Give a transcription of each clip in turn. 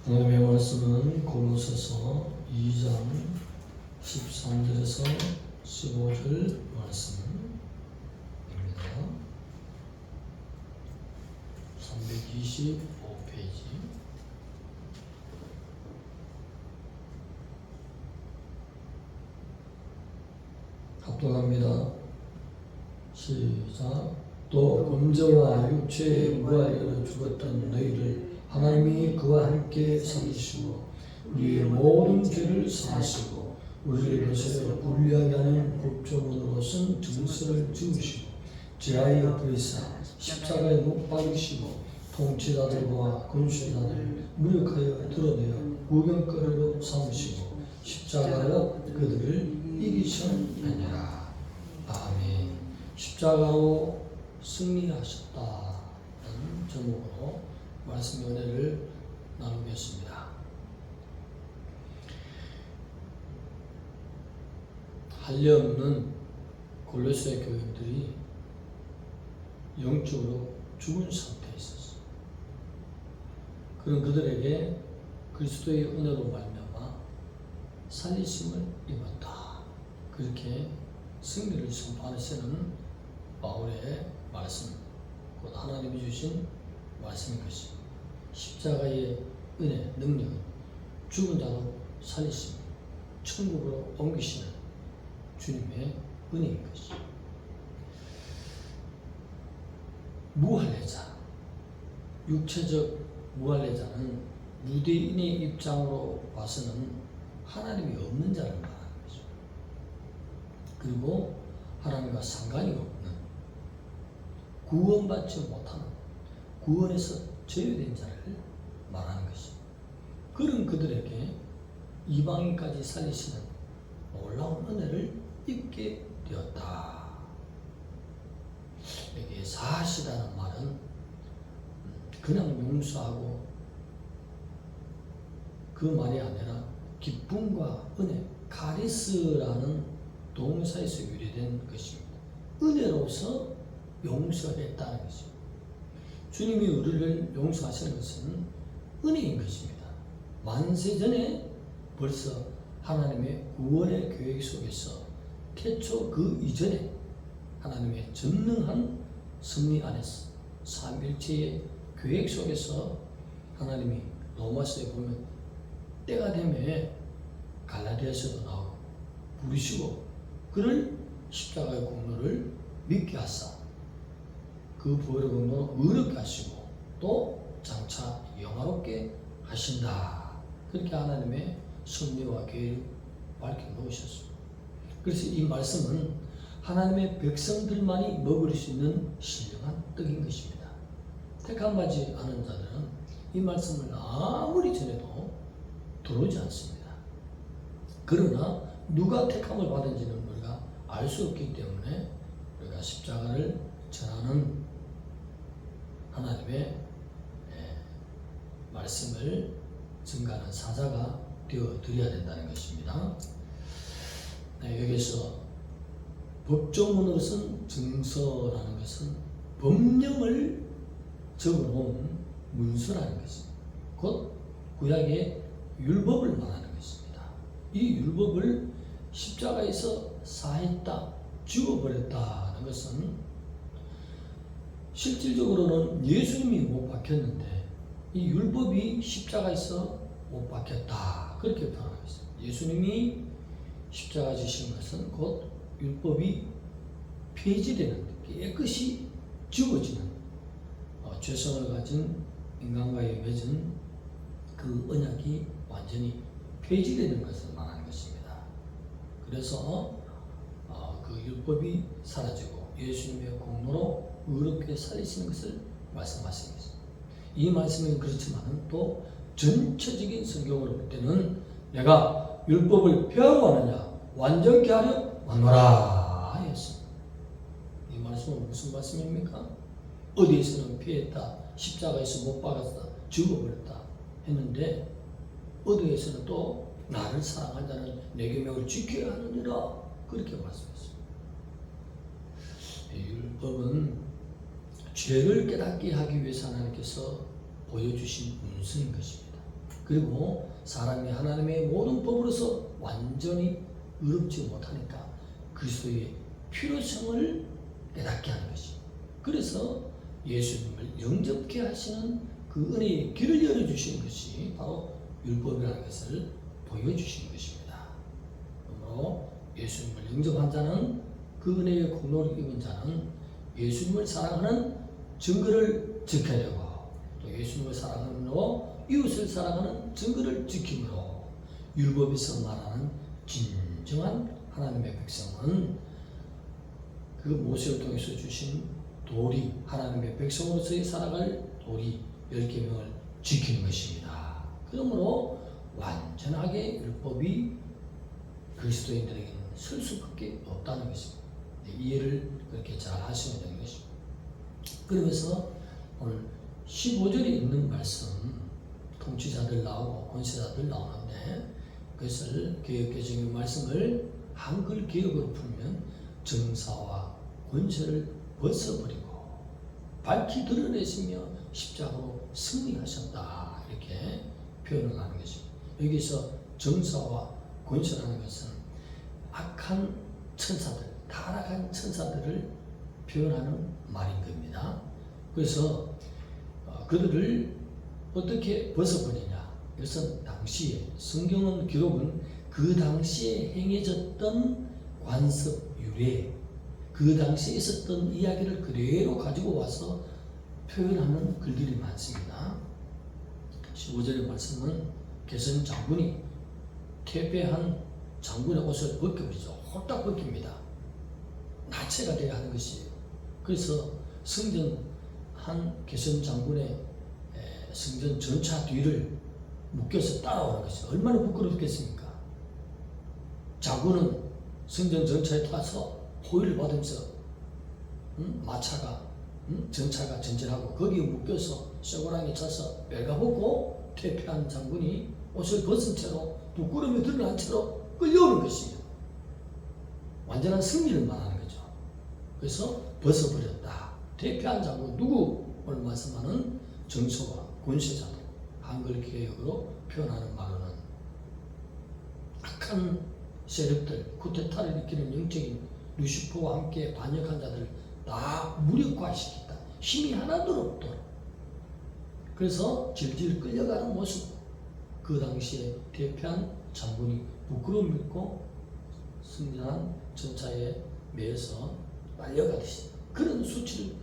하나님의 말씀은 고린도서 2장 13절에서 15절 말씀입니다. 325페이지. 합독합니다. 시작. 또 범죄와 육체에 무하여 죽었던 너희를 하나님이 그와 함께 살리시고 우리의 모든 죄를 사하시고 우리를 요새 불리하게 하는 법조문으로 쓴 증서를 지우시고 제하여 부리사 십자가에 못 박으시고 통치자들과 군수자들을 무력하여 드러내어 구경거리로 삼으시고 십자가로 그들을 이기셨느니라. 아멘. 십자가로 승리하셨다는 제목으로 말씀 은혜를 나누겠습니다. 한리없는 골로새 교인들이 영적으로 죽은 상태에 있었어요. 그런 그들에게 그리스도의 은혜로 말미암아 살리심을 입었다. 그렇게 승리를 선포하시는 바울의 말씀, 곧 하나님이 주신 말씀인 것입니다. 십자가의 은혜, 능력은 죽은 자로 살리시며 천국으로 옮기시는 주님의 은혜인 것입니다. 무할례자, 육체적 무할례자는 유대인의 입장으로 봐서는 하나님이 없는 자를 말하는 거죠. 그리고 하나님과 상관이 없는, 구원받지 못하는, 구원에서 제외된 자를 말하는 것입니다. 그런 그들에게 이방인까지 살리시는 놀라운 은혜를 입게 되었다. 여기에 사하시다는 말은 그냥 용서하고 그 말이 아니라 기쁨과 은혜, 카리스라는 동사에서 유래된 것입니다. 은혜로서 용서했다는 것입니다. 주님이 우리를 용서하시는 것은 은혜인 것입니다. 만세전에 벌써 하나님의 구원의 계획 속에서 태초 그 이전에 하나님의 전능한 섭리 안에서 삼일체의 계획 속에서 하나님이 로마서에 보면 때가 되면 갈라디아서도 나오고 부르시고 그를 십자가의 공로를 믿게 하사 그 보혈의 공로로 의롭게 하시고 또 장차 영화롭게 하신다. 그렇게 하나님의 섭리와 계획을 밝혀 놓으셨습니다. 그래서 이 말씀은 하나님의 백성들만이 먹을 수 있는 신령한 떡인 것입니다. 택함받지 않은 자들은 이 말씀을 아무리 전해도 들어오지 않습니다. 그러나 누가 택함을 받은지는 우리가 알 수 없기 때문에 우리가 십자가를 전하는 하나님의 말씀을 증가하는 사자가 되어 드려야 된다는 것입니다. 여기서 법조문으로 쓴 증서라는 것은 법령을 적어놓은 문서라는 것입니다. 곧 구약의 율법을 말하는 것입니다. 이 율법을 십자가에서 사했다, 죽어버렸다는 것은 실질적으로는 예수님이 못 박혔는데 이 율법이 십자가에서 못 박혔다. 그렇게 표현하고 있습니다. 예수님이 십자가 지신 것은 곧 율법이 폐지되는, 깨끗이 지워지는 죄성을 가진 인간과의 맺은 그 언약이 완전히 폐지되는 것을 말하는 것입니다. 그래서 그 율법이 사라지고 예수님의 공로로 의롭게 살리시는 것을 말씀하시는 것입니다. 이 말씀은 그렇지만 또 전체적인 성경으로 볼 때는 내가 율법을 폐하고 하느냐 완전케 하려 왔노라 하였습니다. 이 말씀은 무슨 말씀입니까? 어디에서는 폐했다, 십자가에서 못 박았다, 죽어버렸다 했는데 어디에서는 또 나를 사랑한 자는 내 계명을 지켜야 하느니라 그렇게 말씀했습니다. 율법은 죄를 깨닫게 하기 위해서 하나님께서 보여주신 문서인 것입니다. 그리고 사람이 하나님의 모든 법으로서 완전히 의롭지 못하니까 그리스도의 필요성을 깨닫게 하는 것입니다. 그래서 예수님을 영접케 하시는 그 은혜의 길을 열어주시는 것이 바로 율법이라는 것을 보여주시는 것입니다. 그러므로 예수님을 영접한 자는 그 은혜의 공로를 입은 자는 예수님을 사랑하는 증거를 지켜야 되고 또 예수님을 사랑함으로 이웃을 사랑하는 증거를 지킴으로 율법에서 말하는 진정한 하나님의 백성은 그 모세를 통해서 주신 도리, 하나님의 백성으로서의 살아갈 도리 10계명을 지키는 것입니다. 그러므로 완전하게 율법이 그리스도인들에게는 설 수밖에 없다는 것입니다. 이해를 그렇게 잘 하셔야 되는 것입니다. 그러면서 오늘 15절에 있는 말씀, 통치자들 나오고 권세자들 나오는데 그것을 개역개정의 말씀을 한글 개역으로 풀면 정사와 권세를 벗어버리고 밝히 드러내시며 십자가로 승리하셨다 이렇게 표현을 하는 것입니다. 여기서 정사와 권세라는 것은 악한 천사들, 타락한 천사들을 표현하는 말인 겁니다. 그래서 그들을 어떻게 벗어버리냐? 이것은 당시에 성경은 기록은 그 당시에 행해졌던 관습 유래, 그 당시에 있었던 이야기를 그대로 가지고 와서 표현하는 글들이 많습니다. 15절의 말씀은 개선 장군이 퇴폐한 장군의 옷을 벗겨버리죠. 홀딱 벗깁니다. 나체가 되어야 하는 것이에요. 그래서 성전 한 개선 장군의 성전 전차 뒤를 묶여서 따라오는 것이 얼마나 부끄럽겠습니까? 장군은 성전 전차에 타서 호위를 받으면서 마차가 전차가 전진하고 거기에 묶여서 쇠고랑에 차서 벨가벗고 퇴폐한 장군이 옷을 벗은 채로 부끄러움이 드러난 채로 끌려오는 것입니다. 완전한 승리를 말하는 거죠. 그래서 벗어버렸다. 퇴폐한 장군 누구? 오늘 말씀하는 정서와 권세자들, 한글 개혁으로 표현하는 말로는 악한 세력들, 쿠데타를 일으키는 영적인 루시퍼와 함께 반역한 자들을 다 무력화시켰다. 힘이 하나도 없도록. 그래서 질질 끌려가는 모습. 그 당시에 퇴폐한 장군이 부끄러움 있고 승리한 전차에 매여서 빨려가듯이 그런 수치를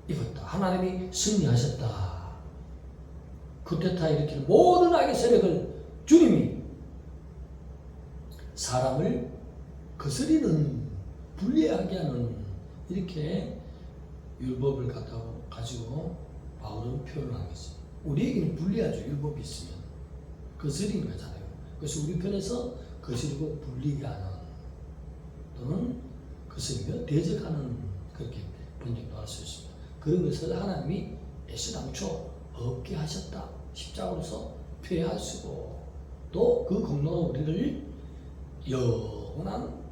입었다. 하나님이 승리하셨다. 쿠데타 일으키는 모든 악의 세력을 주님이 사람을 거스리는 불리하게 하는 이렇게 율법을 가지고 바울은 표현을 하는 것입니다. 우리에게는 불리하죠. 율법이 있으면 거스리는 거잖아요. 그래서 우리 편에서 거스리고 불리게 하는 또는 거스리며 대적하는 그렇게 번역도 할 수 있습니다. 그런 것을 하나님이 애시당초 없게 하셨다. 십자가로서 폐하시고 또 그 공로로 우리를 영원한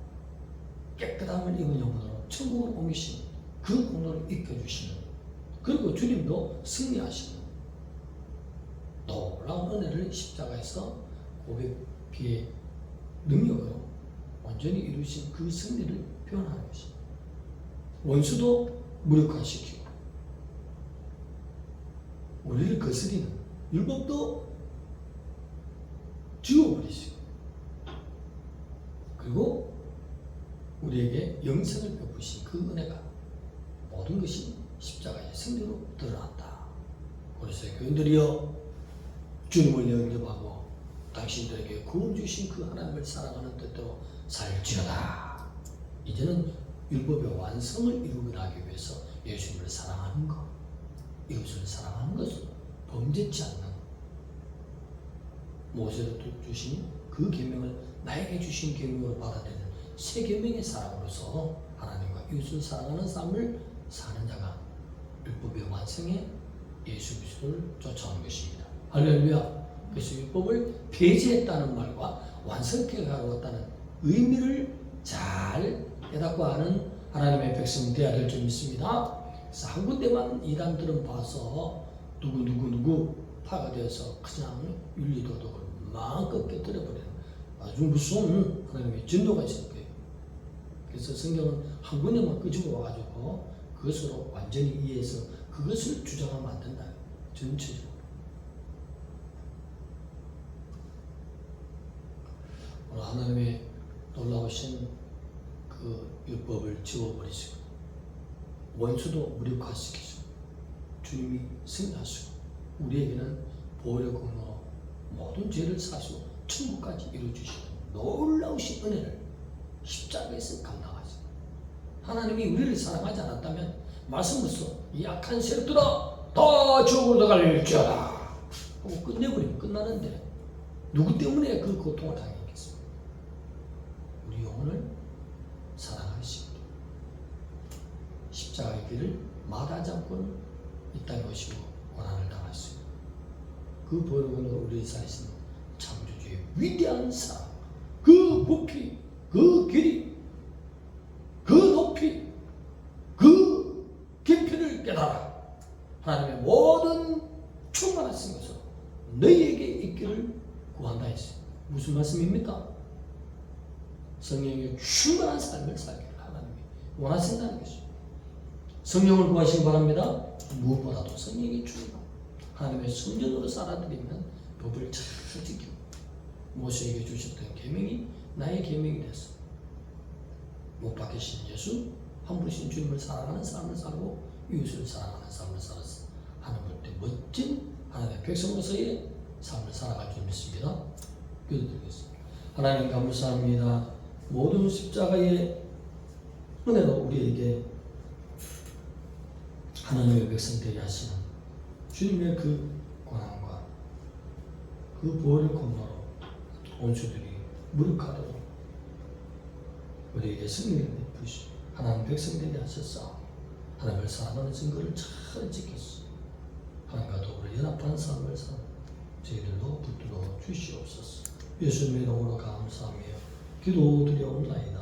깨끗함을 입은 영혼으로 천국으로 옮기시는 그 공로를 입혀주시는 그리고 주님도 승리하시는 놀라운 은혜를 십자가에서 고백의 능력으로 완전히 이루신 그 승리를 표현하는 것입니다. 원수도 무력화시키고 우리를 거스리는 율법도 지워버리시고 그리고 우리에게 영생을 베푸신 그 은혜가 모든 것이 십자가의 승리로 드러났다. 그래서 교인들이여 주님을 영접하고 당신들에게 구원 주신 그 하나님을 사랑하는 뜻대로 살지어다. 이제는 율법의 완성을 이루고 나기 위해서 예수님을 사랑하는 것, 이웃을 사랑하는 것은 범죄치 않는 모세로 주신 그 계명을 나에게 주신 계명으로 받아들이는 새 계명의 사람으로서 하나님과 이웃을 사랑하는 삶을 사는 자가 율법의 완성에 예수 그리스도를 쫓아오는 것입니다. 할렐루야. 그래서 율법을 폐지했다는 말과 완성케 하려고 의미를 잘 깨닫고 하는 하나님의 백성 되어야 될 줄 믿습니다. 그래서 한 군데만 이단들은 봐서 누구 파괴되어서 그냥 윤리도덕을 마음껏 깨뜨려버리는 아주 무서운 하나님의 진도가 있을 거예요. 그래서 성경은 한 군데만 끄집어 와가지고 그것으로 완전히 이해해서 그것을 주장하면 안 된다. 전체적으로. 오늘 하나님의 놀라우신 그 율법을 지워버리시고 원수도 무력화시키시고 주님이 승리하시고 우리에게는 보혈의 공로로 모든 죄를 사시고 천국까지 이루어주시는 놀라우신 은혜를 십자가에서 감당하시고 하나님이 우리를 사랑하지 않았다면 말씀으로써 이 악한 세력들아 다 지옥으로 들어갈지어다 하고 끝내버리면 끝나는데 누구 때문에 그 고통을 당했겠습니까? 우리 영혼을 사랑하시고 십자가의 길을 마다하지 않고는 이 땅에 오시고 고난을 당하시고 그 보혈로 우리를 살리시는 창조주의 위대한 사랑, 그 부피, 그 길이, 그 높이, 그 깊이를 깨달아 하나님의 모든 충만하신 것으로 너희에게 있기를 구한다 했어요. 무슨 말씀입니까? 성령의 충만한 삶을 살기를 하나님이 원하신다는 것이죠. 성령을 구하시기 바랍니다. 무엇보다도 성령의 충만, 하나님의 성전으로 살아드리면 법을 잘 지키고 모세에게 주셨던 계명이 나의 계명이 됐어. 못 박히신 예수, 함부르신 주님을 사랑하는 삶을 살고 이웃을 사랑하는 삶을 살았어. 하나님 볼 때 멋진 하나님의 백성으로서의 삶을 살아갈 줄 믿습니다. 기도드리겠습니다. 하나님 감사합니다. 모든 십자가의 은혜로 우리에게 하나님의 백성 되게 하시는 주님의 그 권한과 그 보혈의 공로로 원수들이 무력하도록 우리에게 승리를 베푸시 하나님 백성 되게 하셨사. 하나님을 사랑하는 증거를 잘 지켰어. 하나님과 더불어 연합한 삶을 살 저희들도 붙들어 주시옵소서. 예수님의 이름으로 감사하며 기도드려옵나이다.